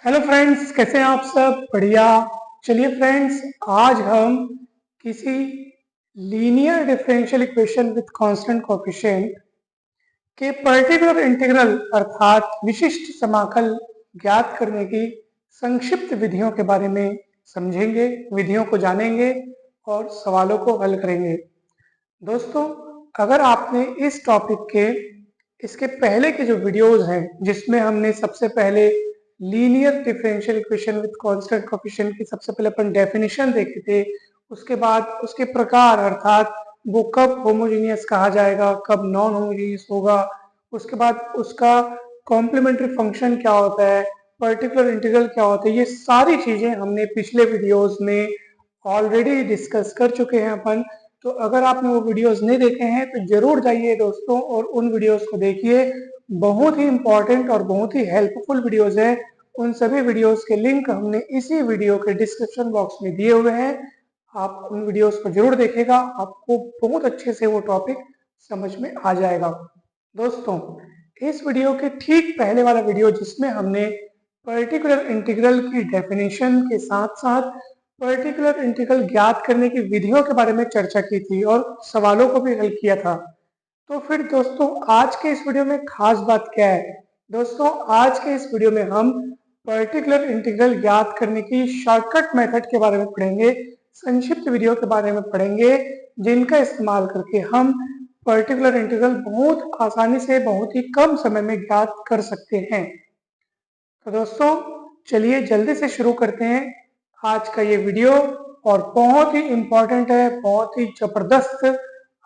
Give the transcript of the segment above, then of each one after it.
Hello friends, कैसे हैं आप सब? बढ़िया। चलिए फ्रेंड्स, आज हम किसी linear differential equation with constant coefficient के पर्टिकुलर इंटीग्रल अर्थात विशिष्ट समाकल ज्ञात करने की संक्षिप्त विधियों के बारे में समझेंगे, विधियों को जानेंगे और सवालों को हल करेंगे। दोस्तों, अगर आपने इस टॉपिक के इसके पहले के जो वीडियोस हैं जिसमें हमने सबसे पहले linear differential equation with constant coefficient की सबसे पहले अपन डेफिनेशन देखे थे, उसके बाद उसके प्रकार अर्थात वो कब होमोजेनियस कहा जाएगा, कब नॉन होमोजेनियस होगा, उसके बाद उसका कॉम्प्लीमेंट्री फंक्शन क्या होता है, पर्टिकुलर इंटीग्रल क्या होता है, ये सारी चीजें हमने पिछले वीडियोस में ऑलरेडी डिस्कस कर चुके हैं अपन। तो अगर आपने वो वीडियोस नहीं देखे हैं तो जरूर जाइए दोस्तों और उन वीडियोस को देखिए। बहुत ही इंपॉर्टेंट और बहुत ही हेल्पफुल वीडियोस हैं। उन सभी वीडियोस के लिंक हमने इसी वीडियो के डिस्क्रिप्शन बॉक्स में दिए हुए हैं। आप उन वीडियोस को जरूर देखिएगा, आपको बहुत अच्छे से वो टॉपिक समझ में आ जाएगा। दोस्तों, इस वीडियो के ठीक पहले वाला वीडियो जिसमें हमने पर्टिकुलर इंटीग्रल की डेफिनेशन के साथ साथ पर्टिकुलर इंटीग्रल ज्ञात करने की विधियों के बारे में चर्चा की थी और सवालों को भी हल किया था। तो फिर दोस्तों, आज के इस वीडियो में खास बात क्या है? दोस्तों, आज के इस वीडियो में हम पर्टिकुलर इंटीग्रल ज्ञात करने की शॉर्टकट मेथड के बारे में पढ़ेंगे, संक्षिप्त विधियों के बारे में पढ़ेंगे, जिनका इस्तेमाल करके हम पर्टिकुलर इंटीग्रल बहुत आसानी से बहुत ही कम समय में ज्ञात कर सकते हैं। तो दोस्तों, चलिए जल्दी से शुरू करते हैं आज का ये वीडियो। और बहुत ही इंपॉर्टेंट है, बहुत ही जबरदस्त।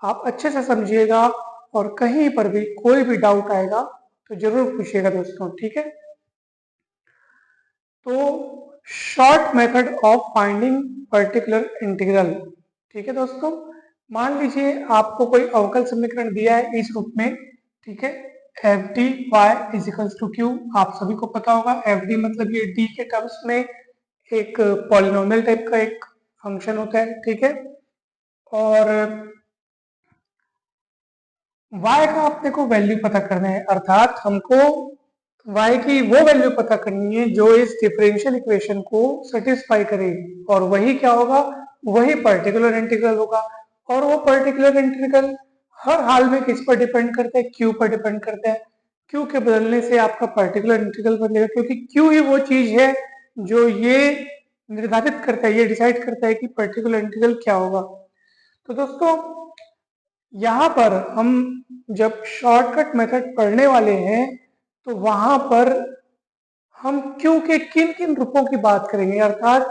आप अच्छे से समझिएगा और कहीं पर भी कोई भी डाउट आएगा तो जरूर पूछिएगा दोस्तों, ठीक है? तो short method of finding particular integral, ठीक है दोस्तों। मान लीजिए आपको कोई अवकल समीकरण दिया है इस रूप में, ठीक है? F D Y is equals to Q. आप सभी को पता होगा एफ डी मतलब ये डी के टर्म्स में एक पॉलिनोमियल टाइप का एक फंक्शन होता है, ठीक है? और y का अपने को वैल्यू पता करना है, अर्थात हमको y की वो वैल्यू पता करनी है जो इस डिफरेंशियल इक्वेशन को सेटिस्फाई करे। और वही क्या होगा? वही पर्टिकुलर इंटीग्रल होगा। और वो पर्टिकुलर इंटीग्रल हर हाल में किस पर डिपेंड करता है? q पर डिपेंड करता है। q के बदलने से आपका पर्टिकुलर इंटीग्रल बदलेगा, क्योंकि q ही वो चीज है जो ये निर्धारित करता है, ये डिसाइड करता है कि पर्टिकुलर इंटीग्रल क्या होगा। तो दोस्तों, यहाँ पर हम जब शॉर्टकट मेथड पढ़ने वाले हैं तो वहां पर हम क्यू के किन किन रूपों की बात करेंगे, अर्थात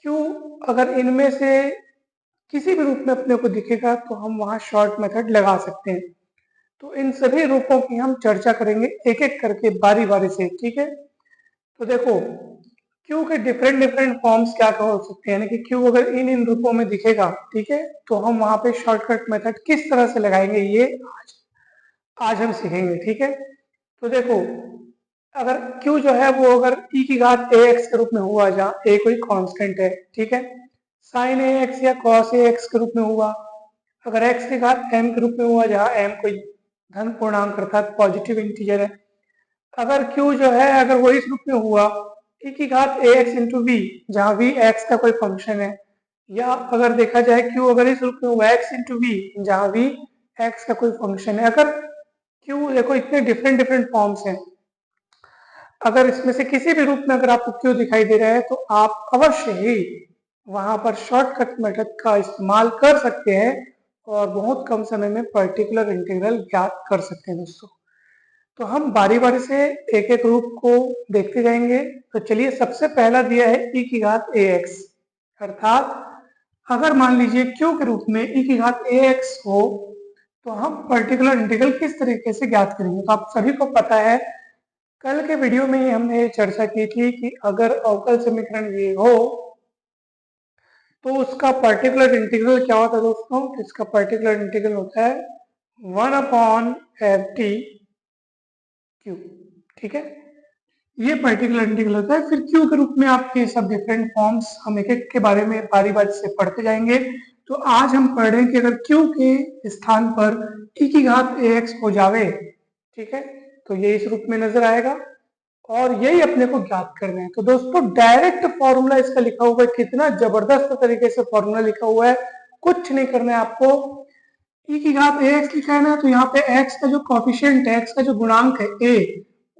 क्यू अगर इनमें से किसी भी रूप में अपने को दिखेगा तो हम वहां शॉर्ट मेथड लगा सकते हैं। तो इन सभी रूपों की हम चर्चा करेंगे एक एक करके बारी बारी से, ठीक है? तो देखो, क्यू के डिफरेंट डिफरेंट फॉर्म्स क्या क्या हो सकते हैं, यानी कि क्यू अगर इन इन रूपों में दिखेगा, ठीक है, तो हम वहां पे शॉर्टकट मेथड किस तरह से लगाएंगे ये आज हम सीखेंगे, ठीक है? तो देखो, अगर q जो है वो अगर e की घात ax के रूप में हुआ जहाँ a कोई कांस्टेंट है, ठीक है, sin ax या cos ax के रूप में हुआ, अगर x की घात m के रूप में हुआ जहाँ m कोई धन पूर्णांक अर्थात पॉजिटिव इंटीजर है, अगर q जो है अगर वो इस रूप में हुआ e की घात ax इंटू वी जहाँ v x का कोई फंक्शन है, या अगर देखा जाए q अगर इस रूप में हुआ x इंटू वी जहाँ v x का कोई फंक्शन है। अगर q देखो, इतने डिफरेंट डिफरेंट फॉर्म्स हैं, अगर इसमें से किसी भी रूप में अगर आपको क्यू दिखाई दे रहा है तो आप अवश्य ही वहां पर शॉर्टकट मेथड का इस्तेमाल कर सकते हैं और बहुत कम समय में पर्टिकुलर इंटीग्रल ज्ञात कर सकते हैं दोस्तों। तो हम बारी बारी से एक एक रूप को देखते जाएंगे। तो चलिए, सबसे पहला दिया है e की घात ax, अर्थात अगर मान लीजिए q के रूप में e की घात ax हो तो हम पर्टिकुलर इंटीग्रल किस तरीके से ज्ञात करेंगे? तो आप सभी को पता है, कल के वीडियो में ही हमने चर्चा की थी कि अगर अवकल समीकरण ये हो तो उसका पर्टिकुलर इंटीग्रल क्या होता है दोस्तों? तो इसका पर्टिकुलर इंटीग्रल होता है 1/ft क्यू, ठीक है? ये पर्टिकुलर इंटीग्रल होता है। फिर क्यू के रूप में आपके सब डिफरेंट फॉर्म्स हम एक एक के बारे में बारी बारी से पढ़ते जाएंगे। तो आज हम पढ़ रहे हैं कि अगर क्यू के स्थान पर e की घात ax हो जावे, ठीक है, तो ये इस रूप में नजर आएगा। और यही अपने को ज्ञात करना है। तो दोस्तों डायरेक्ट फॉर्मूला इसका लिखा हुआ है, कितना जबरदस्त तरीके से फॉर्मूला लिखा हुआ है, कुछ नहीं करना है आपको। e की घात ax लिखा है ना, तो यहाँ पे x का जो कॉफिशिएंट है, x का जो गुणांक है a,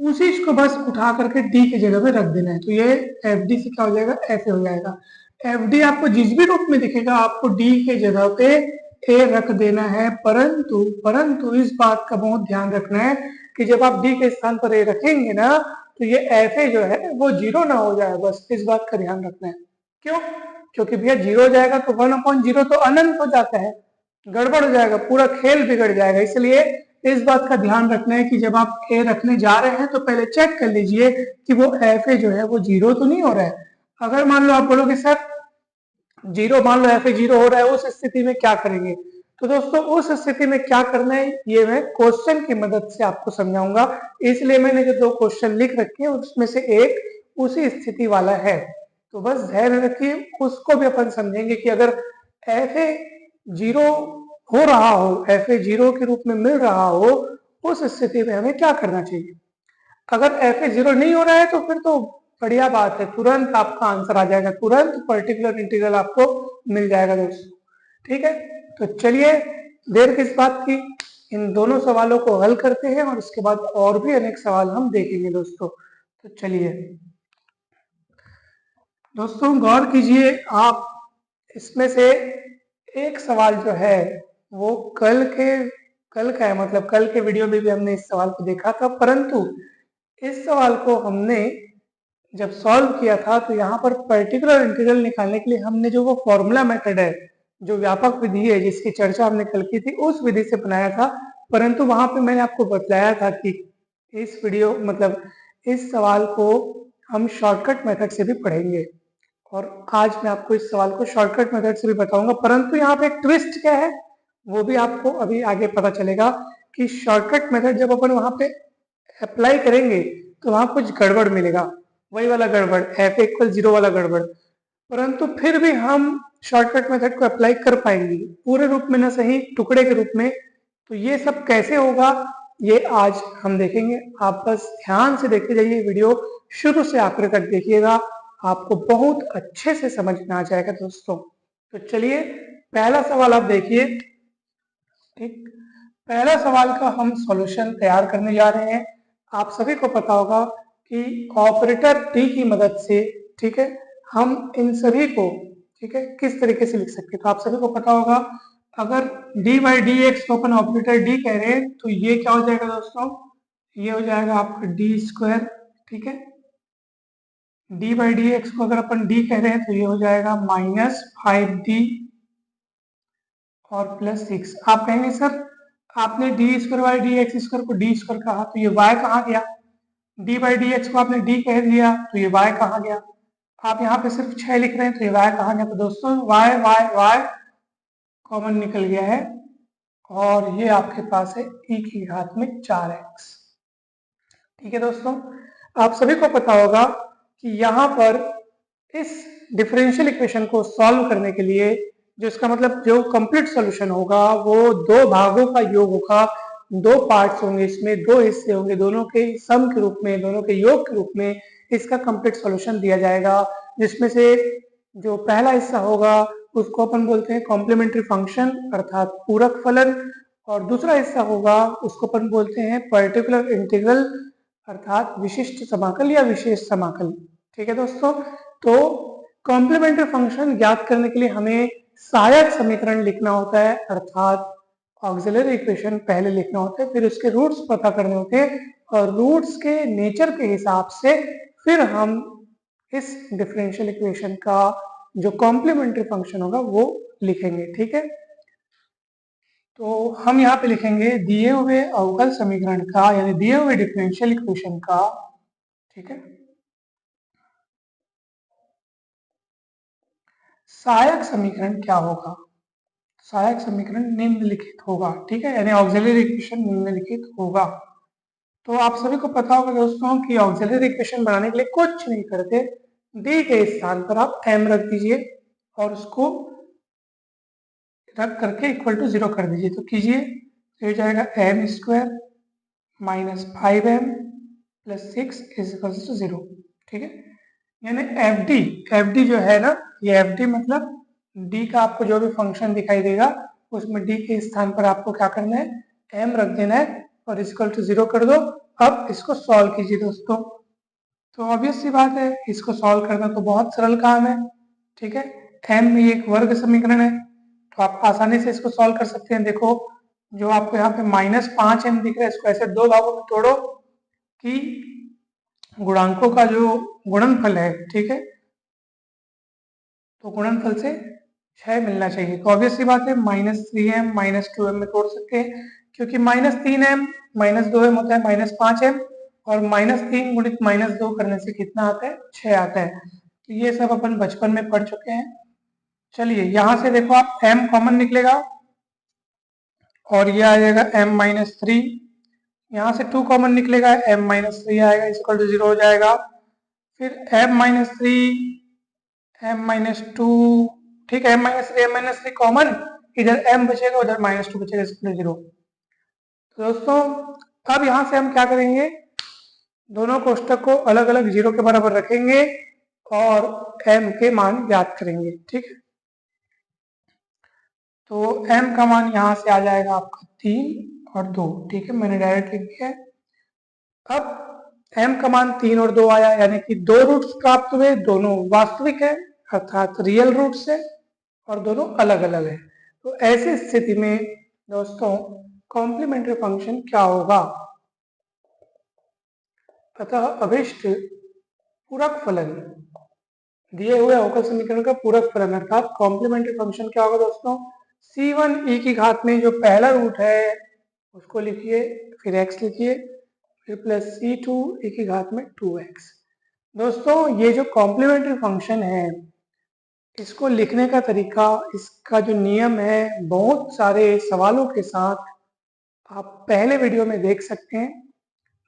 उसी को बस उठा करके d की जगह पे रख देना है। तो ये fd से क्या हो जाएगा, fa हो जाएगा। fd आपको जिस भी रूप में दिखेगा आपको d के जगह पे a रख देना है, परंतु परंतु इस बात का बहुत ध्यान रखना है कि जब आप d के स्थान पर a रखेंगे ना, तो ये fa जो है वो जीरो ना हो जाए, बस इस बात का ध्यान रखना है। क्यों? क्योंकि भैया जीरो हो जाएगा तो 1/0 तो अनंत हो जाता है, गड़बड़ हो जाएगा, पूरा खेल बिगड़ जाएगा। इसलिए इस बात का ध्यान रखना है कि जब आप ए रखने जा रहे हैं तो पहले चेक कर लीजिए कि वो एफ ए जो है वो जीरो तो नहीं हो रहा है। अगर मान लो आप बोलोगे सर जीरो, मान लो एफ ए जीरो हो रहा है, उस स्थिति में क्या करेंगे? तो दोस्तों उस स्थिति में क्या करना है ये मैं क्वेश्चन की मदद से आपको समझाऊंगा। इसलिए मैंने जो 2 क्वेश्चन लिख रखे हैं उसमें से एक उसी स्थिति वाला है, तो बस ध्यान रखिए, उसको भी अपन समझेंगे कि अगर एफ ए जीरो हो रहा हो, एफ ए जीरो के रूप में मिल रहा हो, उस स्थिति में हमें क्या करना चाहिए। अगर एफ ए जीरो नहीं हो रहा है तो फिर तो बढ़िया बात है, तुरंत आपका आंसर आ जाएगा, तुरंत पर्टिकुलर इंटीग्रल आपको मिल जाएगा दोस्तों। ठीक है, तो चलिए देर किस बात की, इन दोनों सवालों को हल करते हैं और उसके बाद और भी अनेक सवाल हम देखेंगे दोस्तों। तो चलिए दोस्तों गौर कीजिए, आप इसमें से एक सवाल जो है वो कल का है, मतलब कल के वीडियो में भी हमने इस सवाल को देखा था, परंतु इस सवाल को हमने जब सॉल्व किया था तो यहाँ पर पर्टिकुलर इंटीग्रल निकालने के लिए हमने जो वो फॉर्मूला मेथड है, जो व्यापक विधि है जिसकी चर्चा हमने कल की थी, उस विधि से बनाया था। परंतु वहां पे मैंने आपको बताया था कि इस वीडियो मतलब इस सवाल को हम शॉर्टकट मेथड से भी पढ़ेंगे, और आज मैं आपको इस सवाल को शॉर्टकट मेथड से भी बताऊंगा। परंतु यहाँ पे एक ट्विस्ट क्या है वो भी आपको अभी आगे पता चलेगा कि शॉर्टकट मेथड जब अपन वहां पे अप्लाई करेंगे तो वहां कुछ गड़बड़ मिलेगा, वही वाला गड़बड़, एफ इक्वल जीरो वाला गड़बड़। परंतु फिर भी हम शॉर्टकट मेथड को अप्लाई कर पाएंगे, पूरे रूप में ना सही टुकड़े के रूप में। तो ये सब कैसे होगा ये आज हम देखेंगे। आप बस ध्यान से देखते जाइए वीडियो, शुरू से आखिर तक देखिएगा, आपको बहुत अच्छे से समझ में आ जाएगा दोस्तों। तो चलिए पहला सवाल आप देखिए। ठीक, पहला सवाल का हम सॉल्यूशन तैयार करने जा रहे हैं। आप सभी को पता होगा कि ऑपरेटर टी की मदद से, ठीक है, हम इन सभी को, ठीक है, किस तरीके से लिख सकते हैं। तो आप सभी को पता होगा अगर डी बाई डी एक्स को अपन ऑपरेटर डी कह रहे हैं तो ये क्या हो जाएगा दोस्तों, ये हो जाएगा आपका डी स्क्वायर। ठीक है, डी बाई डी एक्स को अगर अपन डी कह रहे हैं तो ये हो जाएगा -5d और +6। आप कहेंगे सर आपने D square by D x square को डी स्क्वायर कहा तो ये y कहाँ गया, डी बाई डी एक्स को आपने डी कह दिया तो ये y कहाँ गया। आप यहाँ पे सिर्फ 6 लिख रहे हैं तो ये y कहाँ गया। तो दोस्तों y y y कॉमन निकल गया है और ये आपके पास है e की घात में 4x। ठीक है दोस्तों, आप सभी को पता होगा कि यहाँ पर इस डिफरेंशियल इक्वेशन को सॉल्व करने के लिए जो इसका मतलब जो कंप्लीट सॉल्यूशन होगा वो 2 भागों का योग होगा, 2 पार्ट्स होंगे, इसमें 2 हिस्से होंगे, दोनों के सम के रूप में, दोनों के योग के रूप में इसका कंप्लीट सॉल्यूशन दिया जाएगा। जिसमें से जो पहला हिस्सा होगा उसको अपन बोलते हैं कॉम्प्लीमेंट्री फंक्शन अर्थात पूरक फलन, और दूसरा हिस्सा होगा उसको अपन बोलते हैं पर्टिकुलर इंटीग्रल अर्थात विशिष्ट समाकल या विशेष समाकल। ठीक है दोस्तों, तो कॉम्प्लीमेंट्री फंक्शन ज्ञात करने के लिए हमें सहायक समीकरण लिखना होता है, अर्थात ऑक्सिलरी इक्वेशन पहले लिखना होता है, फिर उसके रूट्स पता करने होते हैं और रूट्स के नेचर के हिसाब से फिर हम इस डिफरेंशियल इक्वेशन का जो कॉम्प्लीमेंट्री फंक्शन होगा वो लिखेंगे। ठीक है, तो हम यहाँ पे लिखेंगे दिए हुए अवकल समीकरण का यानी दिए हुए डिफरेंशियल इक्वेशन का, ठीक है, सहायक समीकरण क्या होगा, सहायक समीकरण निम्नलिखित होगा। ठीक है, यानी ऑक्सिलरी इक्वेशन निम्नलिखित होगा। तो आप सभी को पता होगा दोस्तों कि ऑक्सिलरी इक्वेशन बनाने के लिए कुछ नहीं करते, डी के स्थान पर आप m रख दीजिए और उसको रख करके इक्वल टू 0 कर दीजिए। तो कीजिए, तो ये जाएगा m² -5m plus 6 is equal to 0। ठीक है, यानी एफ डी जो है ना, ये एफ डी मतलब डी का आपको जो भी फंक्शन दिखाई देगा उसमें डी के स्थान पर आपको क्या करना है, एम रख देना है और इक्वल टू 0 कर दो। अब इसको सॉल्व कीजिए दोस्तों। तो ऑब्वियस सी बात है, इसको सॉल्व करना तो बहुत सरल काम है। ठीक है, एम में एक वर्ग समीकरण है तो आप आसानी से इसको सॉल्व कर सकते हैं। देखो, जो आपको यहाँ पे -5m दिख रहा है, इसको ऐसे दो भागों में तोड़ो कि गुणांकों का जो गुणनफल है, ठीक है, तो गुणनफल से 6 मिलना चाहिए। तो ऑब्वियस सी बात है, -3m -2m में तोड़ सकते हैं, क्योंकि -3m -2m होता है -5m, और -3 गुणित -2 करने से कितना आता है, 6 आता है। तो ये सब अपन बचपन में पढ़ चुके हैं। चलिए, यहाँ से देखो आप m कॉमन निकलेगा और ये आ जाएगा m-3, यहाँ से 2 कॉमन निकलेगा, m-3 आएगा, इक्वल टू 0 हो जाएगा। फिर m-3 m-2, ठीक है, m-3 कॉमन, इधर m बचेगा उधर -2 बचेगा, इक्वल टू 0। तो दोस्तों अब यहाँ से हम क्या करेंगे, दोनों कोष्टक को अलग अलग 0 के बराबर रखेंगे और m के मान ज्ञात करेंगे। ठीक है, तो m का मान यहाँ से आ जाएगा आपका 3 और 2। ठीक है, मैंने डायरेक्ट लिख दिया है। अब m का मान 3 और 2 आया, यानी कि 2 रूट्स प्राप्त हुए, दोनों वास्तविक है अर्थात रियल रूट्स है और दोनों अलग अलग है। तो ऐसी स्थिति में दोस्तों कॉम्प्लीमेंट्री फंक्शन क्या होगा, अतः अभिष्ट पूरक फलन, दिए हुए अवकल समीकरण का पूरक फलन अर्थात कॉम्प्लीमेंट्री फंक्शन क्या होगा दोस्तों, c1 e की घात में जो पहला रूट है उसको लिखिए, फिर x लिखिए, फिर प्लस c2 e की घात में 2x। दोस्तों ये जो कॉम्प्लीमेंट्री फंक्शन है, इसको लिखने का तरीका, इसका जो नियम है, बहुत सारे सवालों के साथ आप पहले वीडियो में देख सकते हैं।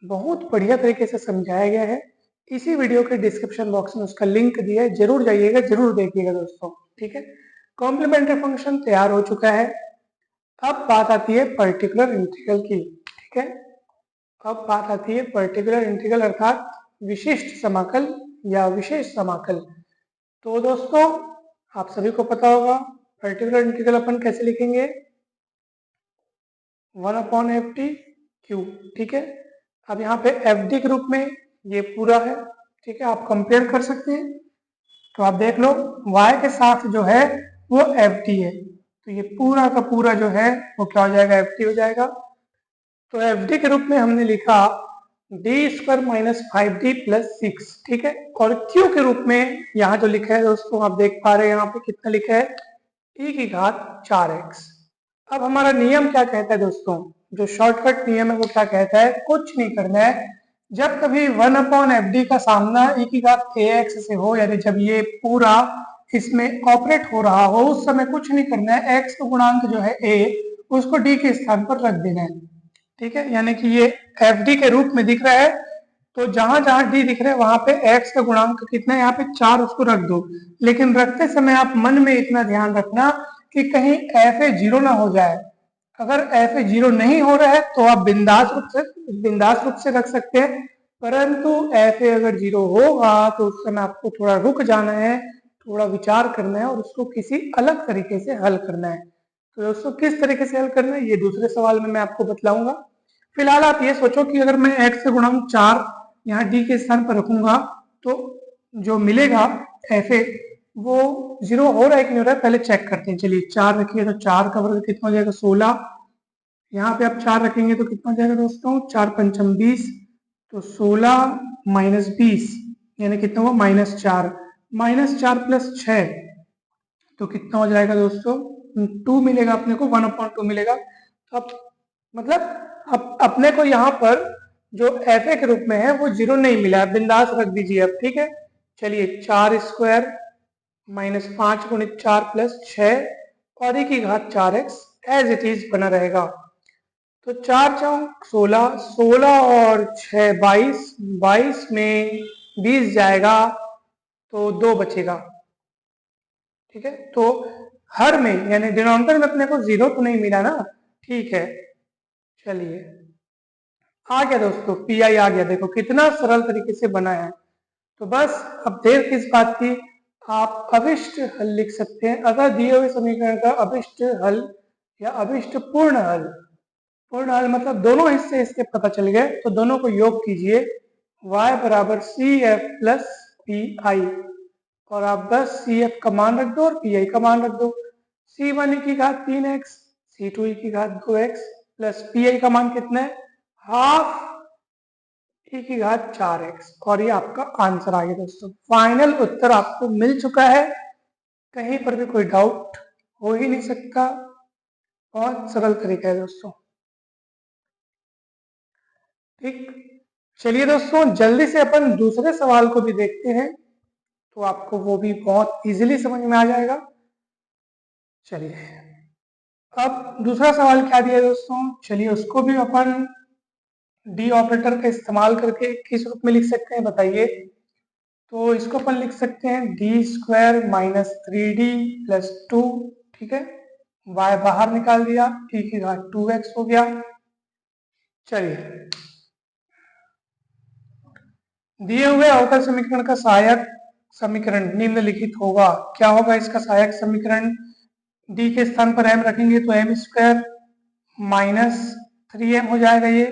बहुत बढ़िया तरीके से समझाया गया है। इसी वीडियो के डिस्क्रिप्शन बॉक्स में उसका लिंक दिया है, जरूर जाइएगा, जरूर देखिएगा दोस्तों। ठीक है, कॉम्प्लीमेंट्री फंक्शन तैयार हो चुका है। अब बात आती है पर्टिकुलर इंटीग्रल की। ठीक है, अब बात आती है पर्टिकुलर इंटीग्रल अर्थात विशिष्ट समाकल या विशेष समाकल। तो दोस्तों आप सभी को पता होगा पर्टिकुलर इंटीग्रल अपन कैसे लिखेंगे, 1/ft क्यूब। ठीक है, अब यहाँ पे एफ डी के रूप में ये पूरा है। ठीक है, आप कंपेयर कर सकते हैं। तो आप देख लो y के साथ जो है वो एफ डी है, तो ये पूरा का पूरा जो है वो क्या हो जाएगा, एफ डी हो जाएगा। तो एफ डी के रूप में हमने लिखा d² - 5d + 6। ठीक है, और q के रूप में यहाँ जो लिखा है दोस्तों, आप देख पा रहे हैं यहाँ पे कितना लिखा है, e की घात 4x। अब हमारा नियम क्या कहता है दोस्तों, जो शॉर्टकट नियम है वो क्या कहता है, कुछ नहीं करना है। जब कभी 1/fd का सामना e की घात ax से हो, यानी जब ये पूरा इसमें ऑपरेट हो रहा हो, उस समय कुछ नहीं करना है, x का गुणांक जो है a, उसको d के स्थान पर रख देना है। ठीक है, यानी कि ये fd के रूप में दिख रहा है, तो जहां जहां d दिख रहा है वहां पे x का गुणांक कितना है, यहाँ पे 4, उसको रख दो। लेकिन रखते समय आप मन में इतना ध्यान रखना कि कहीं fa 0 ना हो जाए। अगर fa 0 नहीं हो रहा है तो आप बिंदास रूप से रख सकते हैं, परंतु fa अगर 0 होगा तो उस समय आपको थोड़ा रुक जाना है, थोड़ा विचार करना है और उसको किसी अलग तरीके से हल करना है। तो दोस्तों किस तरीके से हल करना है ये दूसरे सवाल में मैं आपको बतलाऊंगा। फिलहाल आप ये सोचो कि अगर मैं x से गुणांक 4 यहाँ d के स्थान पर रखूंगा तो जो मिलेगा fa वो 0 हो रहा है कि नहीं हो रहा है, पहले चेक करते हैं। चलिए 4 रखिए तो 4 का वर्ग कितना हो जाएगा, 16। यहाँ पे आप 4 रखेंगे तो कितना हो जाएगा दोस्तों, 4 पंचम 20, तो 16 माइनस 20 यानी कितना हुआ, -4। -4 + 6 तो कितना हो जाएगा दोस्तों, 2 मिलेगा अपने को, 1/2 मिलेगा। तो अब मतलब अब अपने को यहाँ पर जो fa के रूप में है वो 0 नहीं मिला है, बिंदास रख दीजिए अब। ठीक है, चलिए 4² -5 × 4 + 6 और e की घात 4x एज इट इज बना रहेगा। तो 4 चौक 16, 16 और 6 22, 22 में 20 जाएगा तो 2 बचेगा। ठीक है, तो हर में यानी डिनोमिनेटर में अपने को 0 तो नहीं मिला ना। ठीक है, चलिए आ गया दोस्तों, पी आई आ गया। देखो कितना सरल तरीके से बना है। तो बस अब देर किस बात की, आप अभिष्ट हल लिख सकते हैं। अगर दिए हुए समीकरण का अभिष्ट हल या अभिष्ट पूर्ण हल, पूर्ण हल मतलब दोनों हिस्से इसके पता चल गए, तो दोनों को योग कीजिए। y बराबर C F plus P I, और आप बस सी एफ का मान रख दो और पी आई का मान रख दो। सी वन ई की घात 3x, सी टू ई की घात 2x प्लस पी आई का मान कितना है, हाफ ई की घात 4x, और ये आपका आंसर आ गया दोस्तों। फाइनल उत्तर आपको मिल चुका है, कहीं पर भी कोई डाउट हो ही नहीं सकता। बहुत सरल तरीका है दोस्तों। ठीक, चलिए दोस्तों जल्दी से अपन दूसरे सवाल को भी देखते हैं, तो आपको वो भी बहुत इजीली समझ में आ जाएगा। चलिए अब दूसरा सवाल क्या दिया है दोस्तों, चलिए उसको भी अपन डी ऑपरेटर का इस्तेमाल करके किस रूप में लिख सकते हैं बताइए। तो इसको अपन लिख सकते हैं D square minus 3d plus 2। ठीक है, y बाहर निकाल दिया, e की घात 2x हो गया। चलिए दिए हुए अवकल समीकरण का सहायक समीकरण निम्नलिखित होगा। क्या होगा इसका सहायक समीकरण, डी के स्थान पर m रखेंगे तो m स्क्वायर माइनस 3m हो जाएगा ये।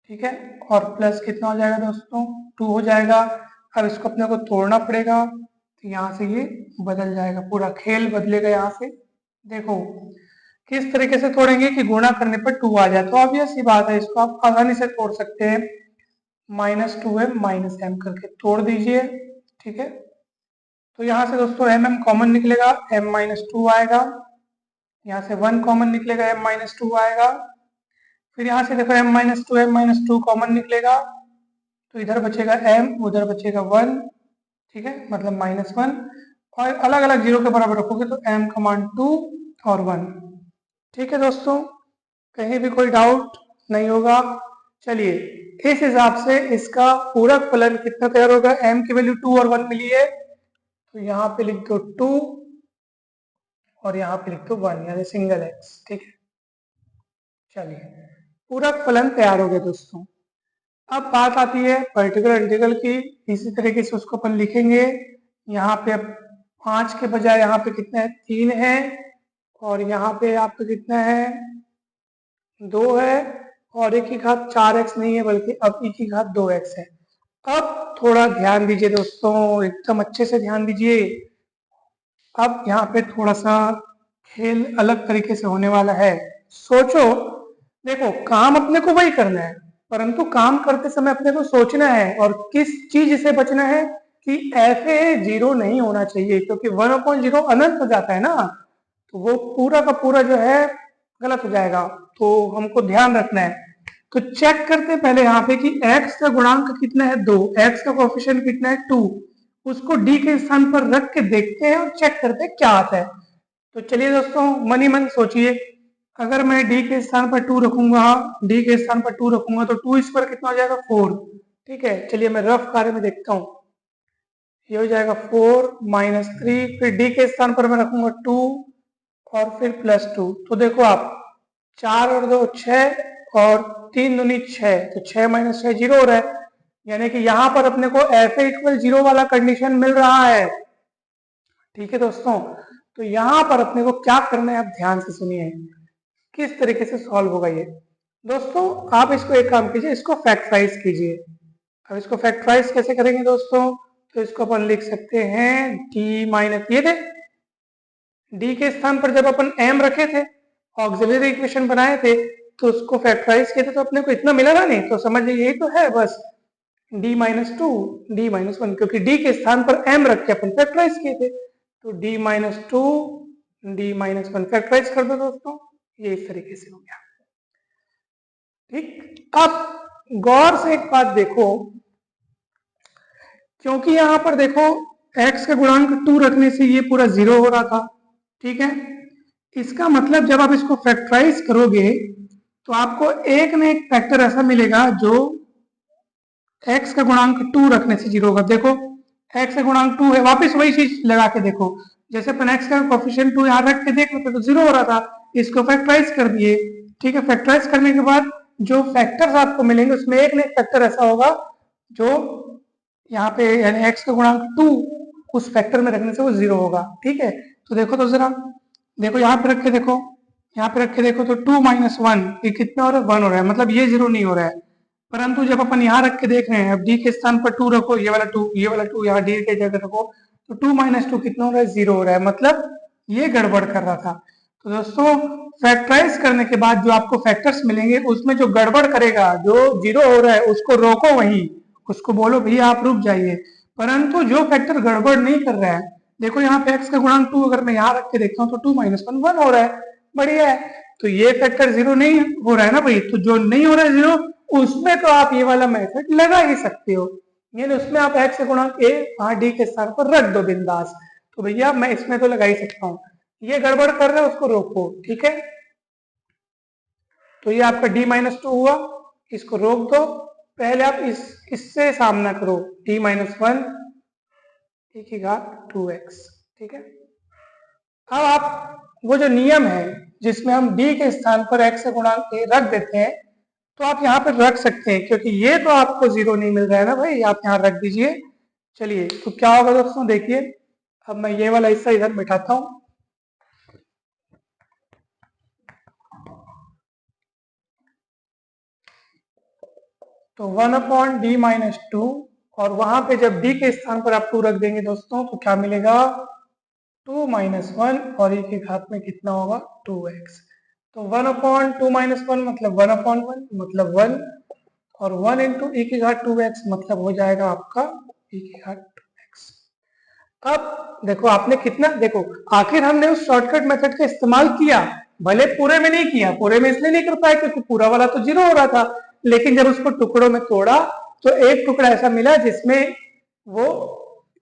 ठीक है, और प्लस कितना हो जाएगा दोस्तों, 2 हो जाएगा। अब इसको अपने को तोड़ना पड़ेगा, तो यहाँ से ये बदल जाएगा, पूरा खेल बदलेगा यहाँ से। देखो किस तरीके से तोड़ेंगे कि गुणा करने पर 2 आ जाए, तो ऑब्वियस सी बात है, इसको आप आसानी से तोड़ सकते हैं। माइनस 2m माइनस m करके तोड़ दीजिए। ठीक है, तो यहाँ से दोस्तों m कॉमन निकलेगा, m माइनस 2 आएगा। यहाँ से 1 कॉमन निकलेगा, m माइनस 2 आएगा। फिर यहाँ से देखो m-2 कॉमन निकलेगा, तो इधर बचेगा m, उधर बचेगा 1। ठीक है, मतलब -1, और अलग अलग जीरो के बराबर रखोगे तो m का मान 2 और 1। ठीक है दोस्तों, कहीं भी कोई डाउट नहीं होगा। चलिए इस हिसाब से इसका पूरक फलन कितना तैयार होगा, m की वैल्यू 2 और 1 मिली है, तो यहाँ पे लिख दो 2 और यहाँ पे लिख दो 1, यानी सिंगल x। ठीक है, चलिए पूरक फलन तैयार हो गया दोस्तों। अब बात आती है पर्टिकुलर इंटीग्रल की, इसी तरीके से उसको अपन लिखेंगे। यहाँ पे अब 5 के बजाय यहाँ पे कितना है, 3 है, और यहाँ पे आपका कितना है, 2 है, और e की घात 4x नहीं है, बल्कि अब e की घात 2x है। अब थोड़ा ध्यान दीजिए दोस्तों, एकदम अच्छे से ध्यान दीजिए। अब यहाँ पे थोड़ा सा खेल अलग तरीके से होने वाला है। सोचो, देखो काम अपने को वही करना है, परंतु काम करते समय अपने को सोचना है और किस चीज से बचना है कि ऐसे 0 नहीं होना चाहिए, क्योंकि 1/0 अनंत हो जाता है ना, तो वो पूरा का पूरा जो है गलत हो जाएगा। तो हमको ध्यान रखना है। तो चेक करते पहले यहाँ पे कि x का गुणांक कितना है, 2, x का कोफिशिएंट कितना है, 2, उसको d के स्थान पर रख के देखते हैं और चेक करते हैं क्या आता है। तो चलिए दोस्तों मन ही मन सोचिए, अगर मैं d के स्थान पर 2 रखूंगा, d के स्थान पर 2 रखूंगा तो 2 स्क्वायर कितना हो जाएगा, 4। ठीक है, चलिए मैं रफ कार्य में देखता हूँ। ये हो जाएगा 4 माइनस 3, फिर d के स्थान पर मैं रखूंगा 2 और फिर प्लस 2। तो देखो आप 4 और 2 6 और 3 दूनी 6, तो 6 माइनस 6 0 हो रहा है, यानी कि यहाँ पर अपने को f इक्वल 0 वाला कंडीशन मिल रहा है। ठीक है दोस्तों, तो यहाँ पर अपने को क्या करना है, आप ध्यान से सुनिए किस तरीके से सॉल्व होगा ये। दोस्तों आप इसको एक काम कीजिए, इसको फैक्टराइज कीजिए। अब इसको फैक्टराइज कैसे करेंगे दोस्तों, तो इसको अपन लिख सकते हैं d माइनस, ये थे d के स्थान पर जब अपन m रखे थे, ऑक्सिलरी इक्वेशन बनाए थे, तो उसको फैक्टराइज किए थे, तो अपने को इतना मिला ना, नहीं तो समझिए यही तो है बस, d माइनस 2 d माइनस 1, क्योंकि d के स्थान पर m रख के अपन फैक्टराइज किए थे, तो d minus 2 d minus 1 factorise कर दो दोस्तों, ये इस तरीके से हो गया। ठीक, अब गौर से एक बात देखो, क्योंकि यहां पर देखो x का गुणांक 2 रखने से ये पूरा 0 हो रहा था। ठीक है, इसका मतलब जब आप इसको फैक्टराइज करोगे तो आपको एक न एक फैक्टर ऐसा मिलेगा जो x का गुणांक 2 रखने से 0 होगा। देखो x का गुणांक 2 है, वापस वही चीज लगा के देखो, जैसे अपन x का कोफिशिएंट 2 यहाँ रख के देख लेते तो 0 हो रहा था, इसको फैक्टराइज कर दिए। ठीक है, फैक्टराइज करने के बाद जो फैक्टर्स आपको मिलेंगे उसमें एक ना एक फैक्टर ऐसा होगा जो यहाँ पे यानी x का गुणांक 2 उस फैक्टर में रखने से वो 0 होगा। ठीक है, तो देखो तो जरा, देखो यहाँ पे रख के देखो, यहाँ पे रख के देखो तो 2 माइनस 1 ये कितना हो रहा है, 1 हो रहा है, मतलब ये 0 नहीं हो रहा है। परंतु जब अपन यहाँ रख के देख रहे हैं, अब d के स्थान पर 2 रखो, ये वाला 2, ये वाला 2 यहाँ d के जगह रखो, तो 2 माइनस 2 कितना हो रहा है, 0 हो रहा है, मतलब ये गड़बड़ कर रहा था। तो दोस्तों फैक्टराइज करने के बाद जो आपको फैक्टर्स मिलेंगे उसमें जो गड़बड़ करेगा, जो 0 हो रहा है उसको रोको, वहीं उसको बोलो भैया आप रुक जाइए। परंतु जो फैक्टर गड़बड़ नहीं कर रहा है, देखो यहाँ पे x का गुणांक 2 अगर मैं यहाँ रख के देखता हूँ तो 2 माइनस 1 1 हो रहा है, बढ़िया है। तो ये फैक्टर 0 नहीं हो रहा है ना भाई, तो जो नहीं हो रहा है 0 उसमें तो आप ये वाला मेथड लगा ही सकते हो, यानी उसमें आप x का गुणांक a वहां d के स्थान पर रख दो बिंदास। तो भैया मैं इसमें तो लगा ही सकता हूँ, ये गड़बड़ कर रहे हैं उसको रोको। ठीक है, तो ये आपका d माइनस 2 हुआ, इसको रोक दो। पहले आप इससे सामना करो, d माइनस 1 e की घात 2x। ठीक है, अब आप वो जो नियम है जिसमें हम d के स्थान पर x का गुणांक a रख देते हैं, तो आप यहाँ पर रख सकते हैं, क्योंकि ये तो आपको 0 नहीं मिल रहा है ना भाई, आप यहाँ रख दीजिए। चलिए, तो क्या होगा दोस्तों, देखिए अब मैं ये वाला हिस्सा इधर बिठाता हूँ। तो 1/d माइनस 2, और वहां पे जब d के स्थान पर आप 2 रख देंगे दोस्तों तो क्या मिलेगा, 2 माइनस 1, और e की घात में कितना होगा, 2x। तो 1/2 माइनस 1 मतलब 1/1 मतलब 1, और 1 इंटू ई की घात 2x मतलब हो जाएगा आपका e की घात 2x। अब देखो आपने कितना, देखो आखिर हमने उस शॉर्टकट मेथड का इस्तेमाल किया, भले पूरे में नहीं किया, पूरे में इसलिए नहीं कर पाए क्योंकि पूरा वाला तो 0 हो रहा था, लेकिन जब उसको टुकड़ों में तोड़ा तो एक टुकड़ा ऐसा मिला जिसमें वो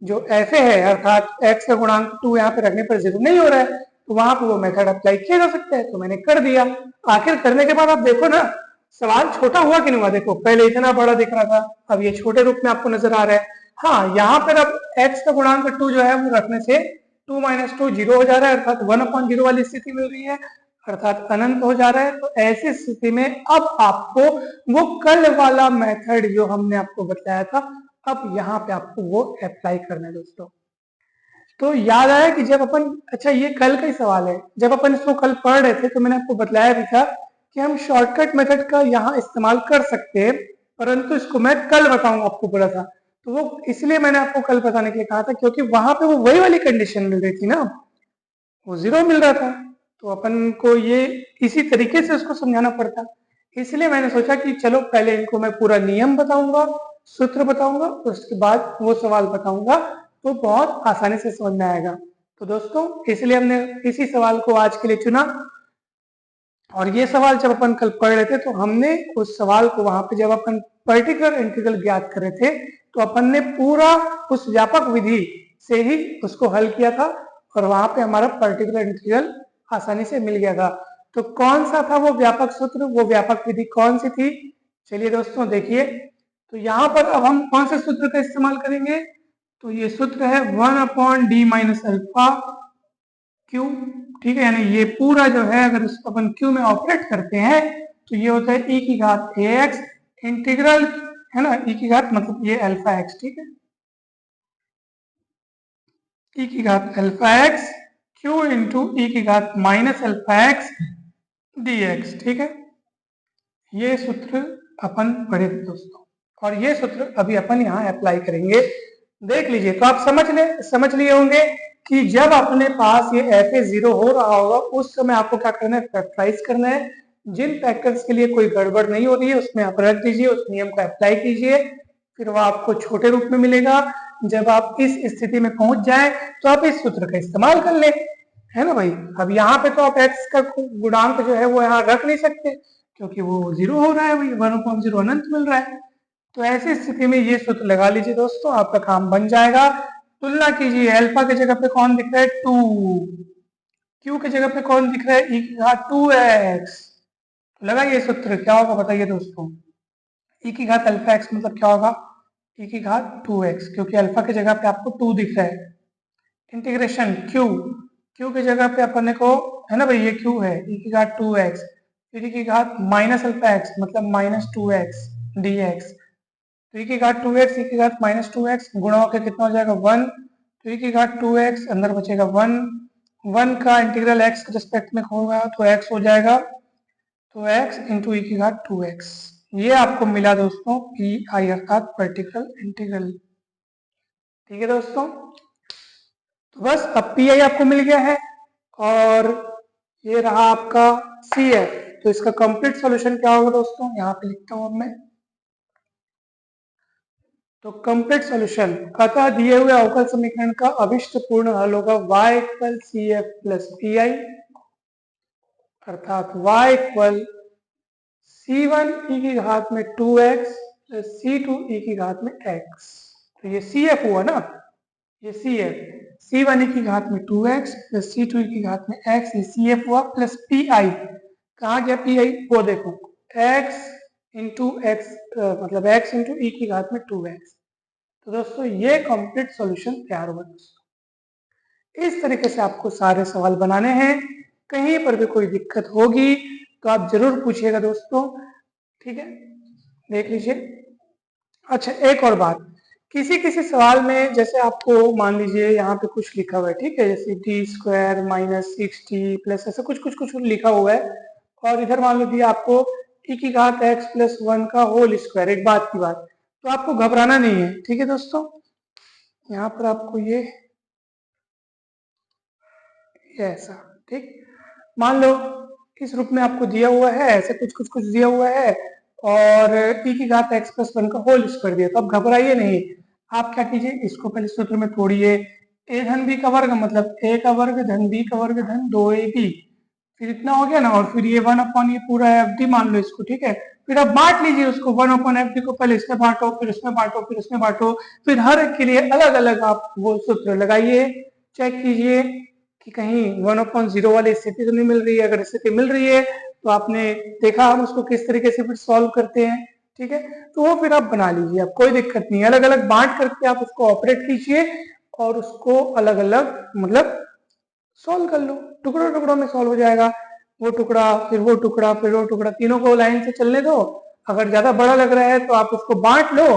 जो f है अर्थात x का गुणांक 2 यहाँ पे रखने पर 0 नहीं हो रहा है, तो वहां पर वो मेथड अप्लाई किया जा सकता है, तो मैंने कर दिया। आखिर करने के बाद आप देखो ना सवाल छोटा हुआ कि नहीं हुआ, देखो पहले इतना बड़ा दिख रहा था, अब ये छोटे रूप में आपको नजर आ रहा है। हाँ, यहाँ पर अब x का गुणांक 2 जो है वो रखने से 2 माइनस 2 0 हो जा रहा है, अर्थात 1/0 वाली स्थिति मिल रही है, अर्थात अनंत हो जा रहा है। तो ऐसी स्थिति में अब आपको वो कल वाला मेथड जो हमने आपको बताया था, अब यहाँ पे आपको वो अप्लाई करना है दोस्तों। तो याद आया कि जब अपन, अच्छा ये कल का ही सवाल है, जब अपन इसको कल पढ़ रहे थे तो मैंने आपको बताया भी था कि हम शॉर्टकट मेथड का यहाँ इस्तेमाल कर सकते हैं, परंतु इसको मैं कल बताऊंगा आपको बोला था। तो वो इसलिए मैंने आपको कल बताने के लिए कहा था क्योंकि वहां पे वो वही वाली कंडीशन मिल रही थी ना, वो 0 मिल रहा था, तो अपन को ये इसी तरीके से उसको समझाना पड़ता। इसलिए मैंने सोचा कि चलो पहले इनको मैं पूरा नियम बताऊंगा, सूत्र बताऊंगा, उसके बाद वो सवाल बताऊंगा, तो बहुत आसानी से समझ में आएगा। तो दोस्तों इसलिए हमने इसी सवाल को आज के लिए चुना, और ये सवाल जब अपन कल पढ़ रहे थे तो हमने उस सवाल को वहां पे जब अपन पर्टिकुलर इंटीग्रल ज्ञात कर रहे थे तो अपन ने पूरा उस व्यापक विधि से ही उसको हल किया था, और वहां पे हमारा पर्टिकुलर इंटीग्रल आसानी से मिल गया था। तो कौन सा था वो व्यापक सूत्र, वो व्यापक विधि कौन सी थी, चलिए दोस्तों देखिए। तो यहाँ पर अब हम कौन से सूत्र का इस्तेमाल करेंगे, तो ये सूत्र है 1/d माइनस अल्फा क्यू। ठीक है, यानी ये पूरा जो है अगर इसको अपन क्यू में ऑपरेट करते हैं तो ये होता है e की घात ax इंटीग्रल, है ना, e की घात मतलब ये अल्फा x। ठीक है, e की घात alpha x Q into e की घात माइनस अल्फा x dx। ठीक है, ये सूत्र अपन पढ़े थे दोस्तों, और ये सूत्र अभी अपन यहाँ अप्लाई करेंगे। देख लीजिए, तो आप समझ लिए होंगे कि जब अपने पास ये fa 0 हो रहा होगा उस समय आपको क्या करना है, फैक्टराइज करना है। जिन फैक्टर्स के लिए कोई गड़बड़ नहीं हो रही है उसमें आप रख दीजिए, उस नियम को अप्लाई कीजिए, फिर वो आपको छोटे रूप में मिलेगा। जब आप इस स्थिति में पहुंच जाए तो आप इस सूत्र का इस्तेमाल कर ले, है ना भाई। अब यहाँ पे तो आप x का गुणांक जो है वो यहाँ रख नहीं सकते क्योंकि वो 0 हो रहा है भाई, 1/0 अनंत मिल रहा है। तो ऐसी स्थिति में ये सूत्र लगा लीजिए दोस्तों, आपका काम बन जाएगा। तुलना कीजिए, अल्फा के जगह पे कौन दिख रहा है, 2, क्यू के जगह पे कौन दिख रहा है, e की घात 2x। लगाइए सूत्र, क्या होगा बताइए दोस्तों, e की घात अल्फा x मतलब क्या होगा, e की घात 2x, क्योंकि अल्फा के जगह पे आपको 2 दिख रहा है। इंटीग्रेशन q, q की जगह पे अपन को, है ना भाई, ये q है, e की घात 2x, फिर e की घात माइनस अल्फा एक्स मतलब माइनस 2x dx, तो e की घात 2x, e की घात माइनस 2x गुणा होकर कितना हो जाएगा 1, तो e की घात 2x अंदर बचेगा 1, 1 का इंटीग्रल x के रिस्पेक्ट में होगा तो x हो जाएगा, तो x इंटू ई की घात 2x। ये आपको मिला दोस्तों पी आई अर्थात पर्टिकुलर इंटीग्रल। ठीक है दोस्तों, तो बस अब पी आई आपको मिल गया है और ये रहा आपका सी एफ। तो इसका कंप्लीट सॉल्यूशन क्या होगा दोस्तों, यहाँ पे लिखता हूं अब मैं। तो कंप्लीट सॉल्यूशन अतः दिए हुए अवकल समीकरण का अभिष्ट पूर्ण हल होगा y equal C F plus P I, अर्थात y इक्वल c1 e की घात में 2x प्लस c2 e की घात में x। तो ये cf हुआ ना, ये cf, c1 e की घात में 2x प्लस c2 e की घात में x, ये cf हुआ प्लस pi। कहाँ गया pi, वो देखो x इंटू एक्स मतलब x इंटू ई की घात में 2x। तो दोस्तों ये कंप्लीट सॉल्यूशन तैयार हुआ दोस्तों। इस तरीके से आपको सारे सवाल बनाने हैं, कहीं पर भी कोई दिक्कत होगी तो आप जरूर पूछिएगा दोस्तों। ठीक है, देख लीजिए। अच्छा एक और बात, किसी किसी सवाल में जैसे आपको मान लीजिए यहाँ पे कुछ लिखा हुआ है, ठीक है, जैसे T square minus 6t plus ऐसा कुछ कुछ कुछ लिखा हुआ है, और इधर मान लीजिए आपको e की घात x प्लस 1 का होल स्क्वायर, एक बात की बात, तो आपको घबराना नहीं है। ठीक है दोस्तों, यहाँ पर आपको ये ऐसा, ठीक, मान लो इस रूप में आपको दिया हुआ है, ऐसे कुछ कुछ कुछ दिया हुआ है और e की घात x प्लस 1 का होल स्क्वायर दिया, तो आप घबराइए नहीं। आप क्या कीजिए, इसको पहले सूत्र में तोड़िए, a धन b का वर्ग मतलब a का वर्ग धन b का वर्ग धन 2ab, फिर इतना हो गया ना, और फिर ये 1 अपॉन ये पूरा एफ डी मान लो इसको, ठीक है। फिर आप बांट लीजिए उसको, 1 अपॉन एफ डी को पहले इसमें बांटो, फिर उसमें बांटो, फिर उसमें बांटो, फिर हर एक के लिए अलग अलग आप वो सूत्र लगाइए, चेक कीजिए कि कहीं 1/0 वाली स्थिति तो नहीं मिल रही है। अगर स्थिति मिल रही है तो आपने देखा हम उसको किस तरीके से फिर सॉल्व करते हैं। ठीक है, तो वो फिर आप बना लीजिए, आप कोई दिक्कत नहीं, अलग अलग बांट करके आप उसको ऑपरेट कीजिए और उसको अलग अलग मतलब सॉल्व कर लो, टुकड़ों टुकड़ों में सॉल्व हो जाएगा। वो टुकड़ा फिर वो टुकड़ा फिर वो टुकड़ा, तीनों को लाइन से चलने दो। अगर ज्यादा बड़ा लग रहा है तो आप उसको बांट लो,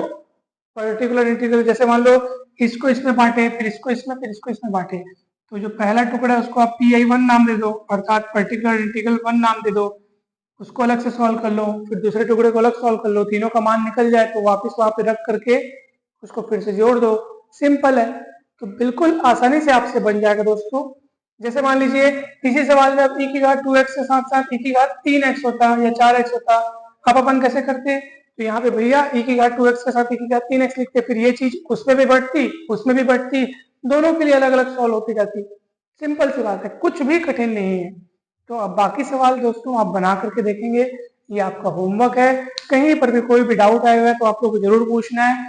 पर्टिकुलर इंटीग्रल, जैसे मान लो इसको इसमें बांटे, फिर इसको इसमें, फिर इसको इसमें बांटे, तो जो पहला टुकड़ा है उसको आप PI1 नाम दे दो, अर्थात पर्टिकुलर इंटीग्रल 1 नाम दे दो, उसको अलग से सॉल्व कर लो, फिर दूसरे टुकड़े को अलग सॉल्व कर लो, तीनों का मान निकल जाए तो वापस वहां पे रख करके उसको फिर से जोड़ दो, सिंपल है। तो बिल्कुल आसानी से आपसे बन जाएगा दोस्तों। जैसे मान लीजिए इसी सवाल में अब e की घात 2x के साथ साथ e की घात 3x होता या 4x होता, अब अपन कैसे करते, तो यहाँ पे भैया e की घात 2x के साथ e की घात 3x लिखते, फिर ये चीज उसमें भी बढ़ती उसमें भी बढ़ती, दोनों के लिए अलग अलग सॉल्व होती जाती। सिंपल सी बात है, कुछ भी कठिन नहीं है। तो अब बाकी सवाल दोस्तों आप बना करके देखेंगे, ये आपका होमवर्क है। कहीं पर भी कोई भी डाउट आया हुआ है तो आप लोग को जरूर पूछना है।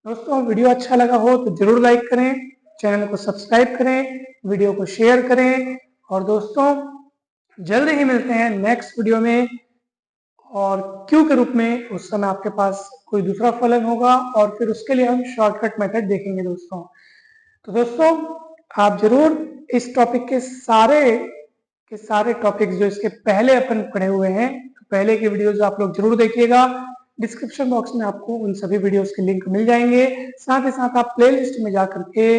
दोस्तों वीडियो अच्छा लगा हो तो जरूर लाइक करें, चैनल को सब्सक्राइब करें, वीडियो को शेयर करें, और दोस्तों जल्द ही मिलते हैं नेक्स्ट वीडियो में और क्यू के रूप में। उस समय आपके पास कोई दूसरा फलन होगा और फिर उसके लिए हम शॉर्टकट मेथड देखेंगे दोस्तों। तो दोस्तों आप जरूर इस टॉपिक के सारे टॉपिक्स जो इसके पहले अपन पढ़े हुए हैं, तो पहले की वीडियोस आप लोग जरूर देखिएगा। डिस्क्रिप्शन बॉक्स में आपको उन सभी वीडियोस के लिंक मिल जाएंगे, साथ ही साथ आप प्लेलिस्ट में जाकर के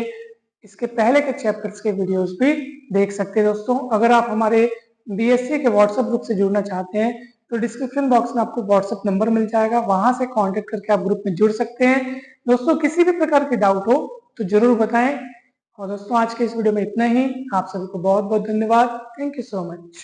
इसके पहले के चैप्टर्स के वीडियोस भी देख सकते हैं दोस्तों। अगर आप हमारे BSc के व्हाट्सएप ग्रुप से जुड़ना चाहते हैं तो डिस्क्रिप्शन बॉक्स में आपको व्हाट्सएप नंबर मिल जाएगा, वहां से कांटेक्ट करके आप ग्रुप में जुड़ सकते हैं। दोस्तों किसी भी प्रकार की डाउट हो तो जरूर बताएं। और दोस्तों आज के इस वीडियो में इतना ही, आप सभी को बहुत बहुत धन्यवाद, थैंक यू सो मच।